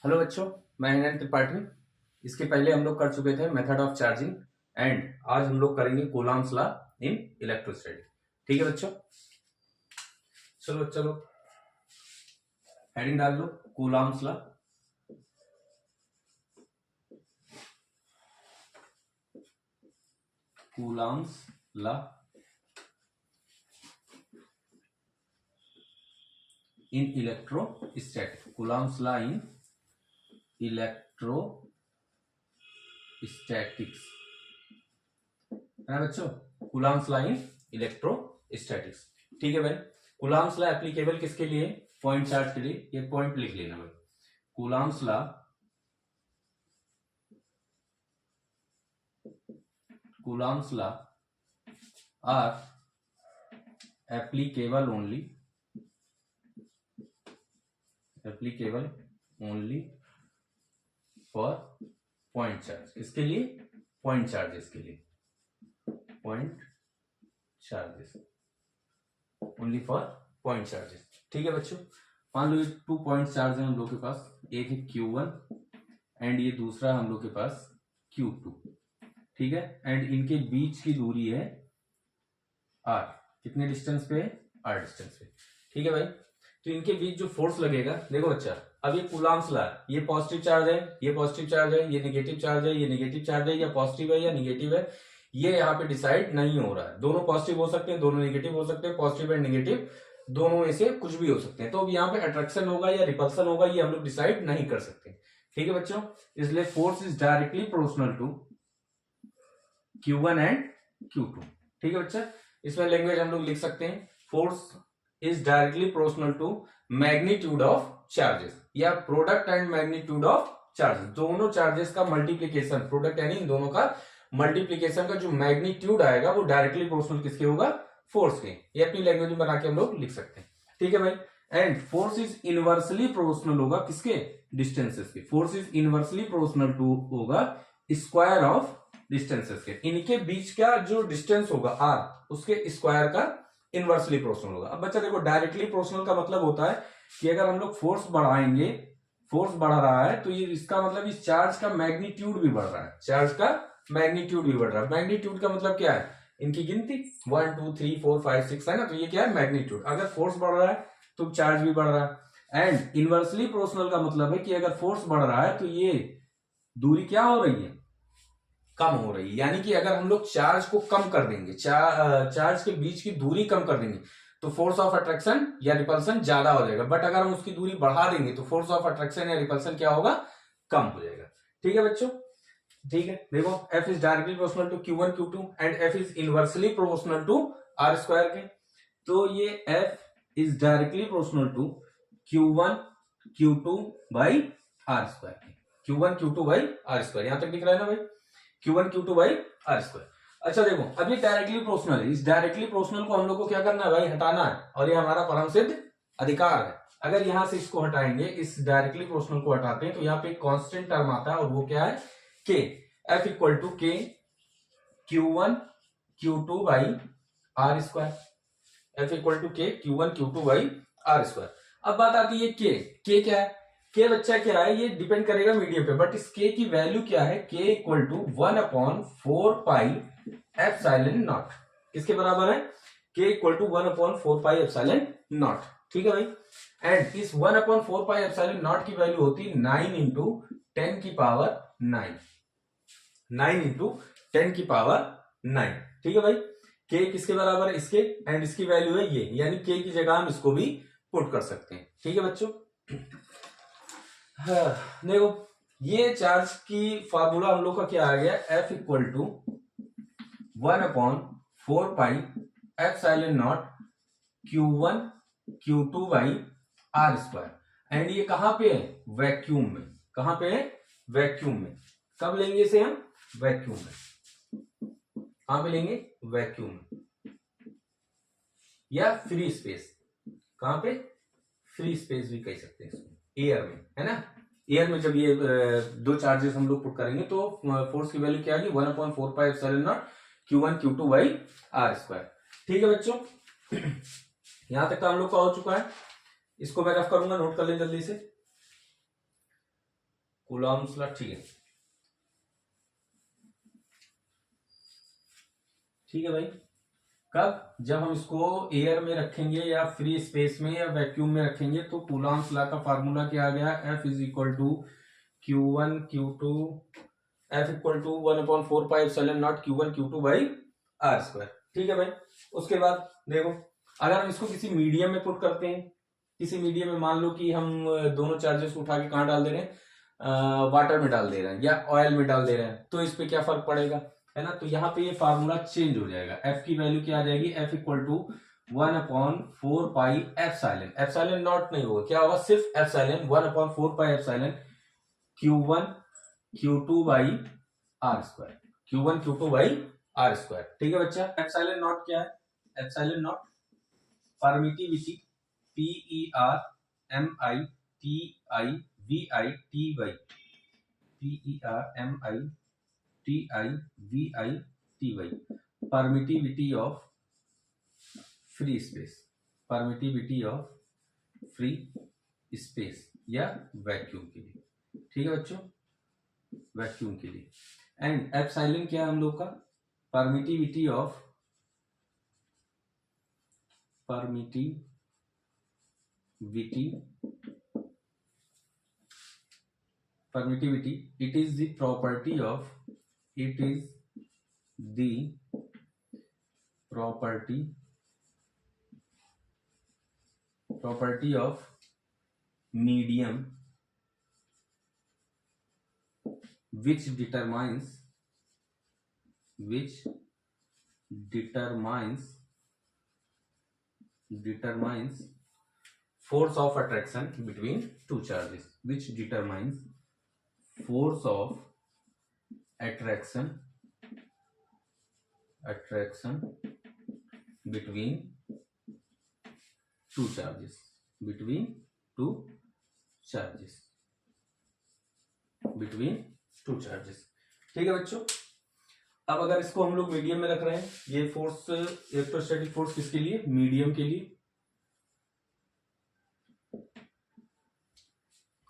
Hello बच्चों, मैं हिरेन त्रिपाठी। इसके पहले हम लोग कर चुके थे मेथड ऑफ चार्जिंग एंड आज हम लोग करेंगे कूलम्ब्स लॉ इन इलेक्ट्रोस्टैटिक। ठीक है बच्चों, चलो चलो हेडिंग डाल लो Coulomb's law. Coulomb's law in electrostatic. Coulomb's law in electrostatics है ना बच्चों। Coulomb's law in electrostatics. ठीक है भाई, कूलम्ब्स लॉ एप्लीकेबल किसके लिए? पॉइंट चार्ज के लिए। ये पॉइंट लिख लेना भाई। Coulomb's law Coulomb's law are applicable only for point charge। इसके लिए point charges के लिए point charges only for point charges। ठीक है बच्चों, मान लो ये 2 पॉइंट चार्ज है हम लोग के पास। एक है Q1 एंड ये दूसरा हम लोग के पास Q2। ठीक है, एंड इनके बीच की दूरी है R। कितने डिस्टेंस पे है? R डिस्टेंस पे। ठीक है भाई, तो इनके बीच जो फोर्स लगेगा, देखो बच्चा, अब ये कूलम्ब्स लॉ, ये पॉजिटिव चार्ज है, ये पॉजिटिव चार्ज है, ये नेगेटिव चार्ज है, ये नेगेटिव चार्ज है, या पॉजिटिव है या नेगेटिव है, ये यहाँ पे डिसाइड नहीं हो रहा है। दोनों पॉजिटिव हो सकते हैं, दोनों नेगेटिव हो सकते हैं, पॉजिटिव एंड नेगेटिव दोनों में से कुछ भी हो सकते हैं। तो अब यहाँ पे अट्रैक्शन होगा या रिपल्सन होगा, ये हम लोग डिसाइड नहीं कर सकते। ठीक है बच्चों, इसलिए force is directly proportional to Q1 and Q2। ठीक है बच्चा, इसमें लैंग्वेज हम लोग लिख सकते हैं, force is directly proportional to magnitude of charges, या product and magnitude of charges. दोनों चार्जेस का मल्टीप्लीकेशन, प्रोडक्ट यानी इन दोनों का मल्टीप्लीकेशन का जो मैग्नीट्यूड आएगा वो डायरेक्टली प्रोपोर्शनल किसके होगा? फोर्स के। ये अपनी लैंग्वेज में बना के हम लोग लिख सकते हैं। ठीक है भाई, and force is inversely proportional होगा किसके? डिस्टेंसेस के। Force is inversely proportional to होगा स्क्वायर ऑफ डिस्टेंसेस के। इनके बीच का जो डिस्टेंस होगा R, उसके स्क्वायर का इनवर्सली प्रोपोर्शनल होगा। अब बच्चा देखो, डायरेक्टली प्रोपोर्शनल का मतलब होता है कि अगर हम लोग फोर्स बढ़ाएंगे, फोर्स बढ़ रहा है तो ये इसका मतलब इस चार्ज का मैग्नीट्यूड भी बढ़ रहा है। चार्ज का मैग्नीट्यूड भी बढ़ रहा है। मैग्नीट्यूड का मतलब क्या है? इनकी गिनती 1 2 3 4 5 6 है ना, तो ये क्या है? मैग्नीट्यूड। अगर फोर्स बढ़ रहा है तो चार्ज भी बढ़ रहा है। एंड इनवर्सली प्रोपोर्शनल का मतलब है कि अगर फोर्स बढ़ रहा है तो ये दूरी क्या हो रही है? कम हो रही है। यानी कि अगर हम लोग चार्ज को कम कर देंगे, चार्ज के बीच की दूरी कम कर देंगे, तो फोर्स ऑफ अट्रैक्शन या रिपल्सन ज्यादा हो जाएगा। बट अगर हम उसकी दूरी बढ़ा देंगे तो फोर्स ऑफ अट्रैक्शन या रिपल्सन क्या होगा? कम हो जाएगा। ठीक है बच्चों, ठीक है, देखो, F is directly proportional to Q1 Q2 and F is inversely proportional to R square के। तो ये F is directly proportional to Q1 Q2 by R square के। Q1 Q2 by R square, यहां तक दिख रहा है ना भाई? Q1 Q2 by R square. अच्छा देखो, अब ये डायरेक्टली प्रोपोर्शनल है। इस डायरेक्टली प्रोपोर्शनल को हम लोग को क्या करना है भाई? हटाना है, और ये हमारा परम सिद्ध अधिकार है। अगर यहां से इसको हटाएंगे, इस डायरेक्टली प्रोपोर्शनल को हटाते हैं, तो यहाँ पे एक कांस्टेंट टर्म आता है, और वो क्या है? K। F equal to K Q1 Q2 by R square. F equal to K Q1 Q2 by R square. अब बात आती है K क्या है? K बच्चा क्या है? ये डिपेंड करेगा मीडियम पे, बट इस K की वैल्यू क्या है? K equal to 1/4 pi epsilon naught. किसके बराबर है? K equal to 1/4 pi epsilon naught. ठीक है भाई, एंड इस 1/4 पाई एप्सिलॉन नॉट की वैल्यू होती है 9 इंटू 10 की पावर 9। 9 इंटू 10 की पावर 9। ठीक है भाई, K किसके बराबर है? इसके, एंड इसकी वैल्यू है ये, यानी K की जगह हम इसको भी पुट कर सकते हैं। ठीक है बच्चों, हाँ, देखो, ये चार्ज की फार्मूला हम लोग का क्या आ गया? F equal to 1/4 pi epsilon naught Q1 Q2 by R square. And ये कहां पे है? वैक्यूम में। कहां पे है? वैक्यूम में। कब लेंगे इसे हम? वैक्यूम में। कहां पे लेंगे? वैक्यूम में, या फ्री स्पेस। कहां पे? फ्री स्पेस भी कह सकते हैं इसको, एयर में, है ना? एयर में जब ये दो चार्जेस हम लोग पुट करेंगे तो फोर्स की वैल्यू क्या आएगी? 1/4 pi epsilon naught Q1 Q2 by R square. ठीक है बच्चों, यहां तक का हम लोग का हो चुका है। इसको मैं रफ करूंगा, नोट कर लें जल्दी से। कूलम्स लॉ, ठीक है, ठीक है भाई। कब? जब हम इसको एयर में रखेंगे या फ्री स्पेस में या वैक्यूम में रखेंगे तो कूलम्स लॉ का फार्मूला क्या आ गया, F is equal to Q1 Q2, F equal to 1/4πε0 Q1 Q2 by are square. ठीक है भाई। उसके बाद देखो, अगर हम इसको किसी मीडियम में पुट करते हैं, किसी मीडियम में मान लो कि हम दोनों चार्जेस को उठा के कहाँ डाल दे रहे हैं, वाटर में डाल दे रहे हैं या ऑयल में डाल दे रहे हैं, तो इस पे क्या फर्क पड़ेगा, है ना। तो यहाँ पे ये फार्मूला चेंज हो जाएगा, एफ की वैल्यू क्या आ जाएगी, F equal to 1/4πε, epsilon naught नहीं होगा, क्या होगा, सिर्फ epsilon, 1/4πε Q1 Q2 by are square, Q1 Q2 by are square. ठीक है बच्चा। एप्सिलॉन नॉट क्या है, epsilon naught permittivity, PERMITIVITY, PERMITIVITY, permittivity of free space, permittivity of free space या वैक्यूम के लिए। ठीक है बच्चों, वैक्यूम के लिए। एंड एप्सिलॉन क्या है हम लोग का, permittivity of, permittivity, it is the property of, it is the property of medium which determines force of attraction between two charges, which determines force of attraction between two charges, ठीक है बच्चों। अब अगर इसको हम लोग मीडियम में रख रहे हैं, ये फोर्स, इलेक्ट्रोस्टैटिक फोर्स किसके लिए, मीडियम के लिए,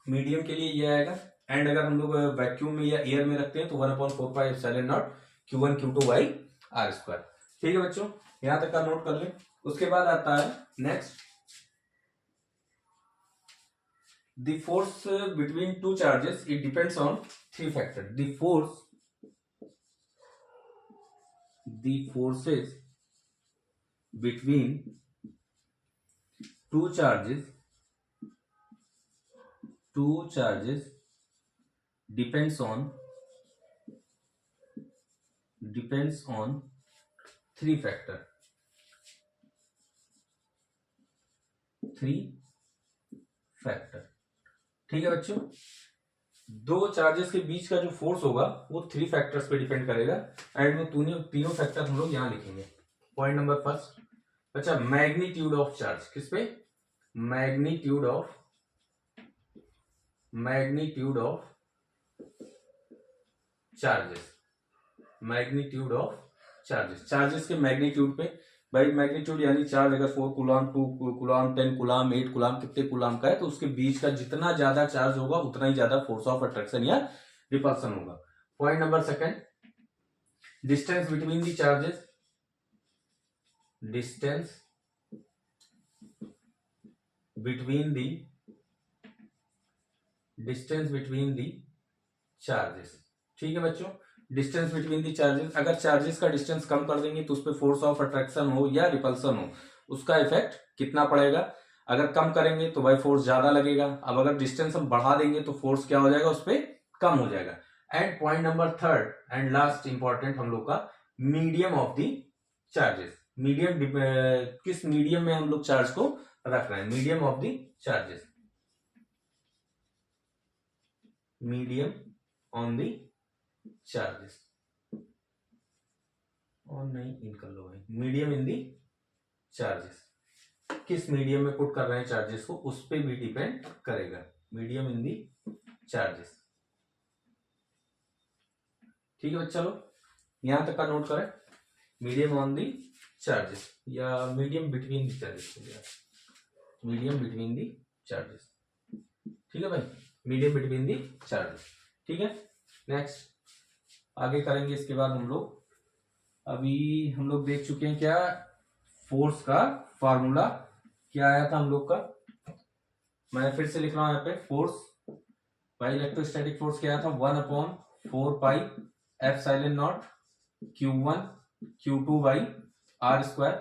मीडियम के लिए ये आएगा। एंड अगर हम लोग वैक्यूम में या एयर में रखते हैं तो 1/4πε0 Q1 Q2 by are square. ठीक है बच्चों, यहां तक का नोट कर लें। उसके बाद आता है next, the force between two charges, it depends on three factor. The forces between two charges depends on three factor। ठीक है बच्चों, दो चार्जेस के बीच का जो फोर्स होगा वो थ्री फैक्टर्स पे डिपेंड करेगा। एंड वो तीनों फैक्टर हम लोग यहां लिखेंगे। पॉइंट नंबर फर्स्ट, अच्छा, मैग्नीट्यूड ऑफ चार्ज, किस पे, मैग्नीट्यूड ऑफ चार्जेस, चार्जेस के मैग्नीट्यूड पे। भाई मैग्नीट्यूड यानी चार्ज अगर 4 कूलम, 2 कूलम, 10 कूलम, 8 कूलम, कितने कूलम का है तो उसके बीच का जितना ज्यादा चार्ज होगा उतना ही ज्यादा फोर्स ऑफ अट्रैक्शन या रिपल्सन होगा। Point number second, distance between the charges, distance between the charges. ठीक है बच्चों, डिस्टेंस बिटवीन दी चार्जेस, अगर चार्जेस का डिस्टेंस कम कर देंगे तो उस पर फोर्स ऑफ अट्रैक्शन हो या रिपल्सन हो, उसका इफेक्ट कितना पड़ेगा। अगर कम करेंगे तो भाई फोर्स ज्यादा लगेगा। अब अगर डिस्टेंस हम बढ़ा देंगे तो फोर्स क्या हो जाएगा, उस पर कम हो जाएगा। And point number third and last important हम लोग का, medium of the charges. Medium, किस मीडियम में हम लोग चार्ज को रख रहे हैं, medium of the charges, medium on the charges, और नहीं इन कर लो भाई, मीडियम इन दी चार्जेस, किस मीडियम में पुट कर रहे हैं चार्जेस को उस पे भी डिपेंड करेगा, मीडियम इन दी चार्जेस। ठीक है बच्चा लोग, यहां तक का नोट करें, मीडियम ऑन दी चार्जेस या medium between the charges, medium between the charges. ठीक है भाई, मीडियम बिटवीन दी चार्जेस। ठीक है, नेक्स्ट आगे करेंगे। इसके बाद हम लोग अभी हम लोग देख चुके हैं क्या फोर्स का फार्मूला क्या आया था हम लोग का। मैं फिर से लिख रहा हूं यहाँ पे, फोर्स बाय इलेक्ट्रोस्टैटिक फोर्स क्या आया था, 1/4 pi epsilon naught Q1 Q2 by are square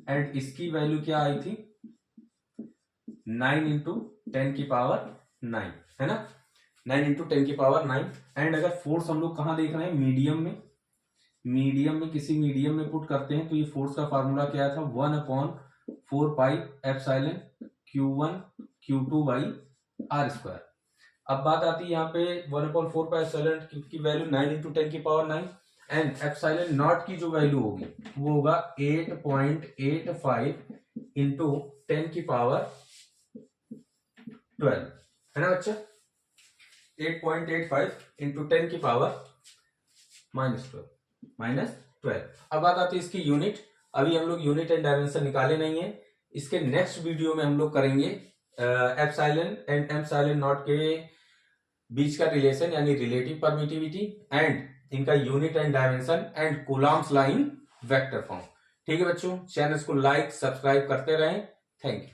and इसकी वैल्यू क्या आई थी 9 इंटू 10⁹, है ना, 9 इंटू 10⁹। एंड अगर फोर्स हम लोग कहां देख रहे हैं, मीडियम में किसी मीडियम में पुट करते हैं तो ये फोर्स का फार्मूला क्या था 1/4 pi epsilon Q1 Q2 by are square. अब बात आती है यहाँ पे 1/4 पाई एप्सिलॉन की value 9 into 10⁹ and epsilon naught की जो वैल्यू होगी वो होगा 8.85 इंटू 10⁻12, है ना बच्चा, 8.85 इंटू 10⁻12। अब बात आती है इसकी यूनिट। अभी हम लोग यूनिट एंड डायमेंशन निकाले नहीं है, इसके नेक्स्ट वीडियो में हम लोग करेंगे एप्सिलॉन एंड एप्सिलॉन नॉट के बीच का रिलेशन यानी रिलेटिव परमिटिविटी एंड इनका unit and dimension and Coulomb's law in vector form. ठीक है बच्चों, चैनल को लाइक सब्सक्राइब करते रहें। Thank you.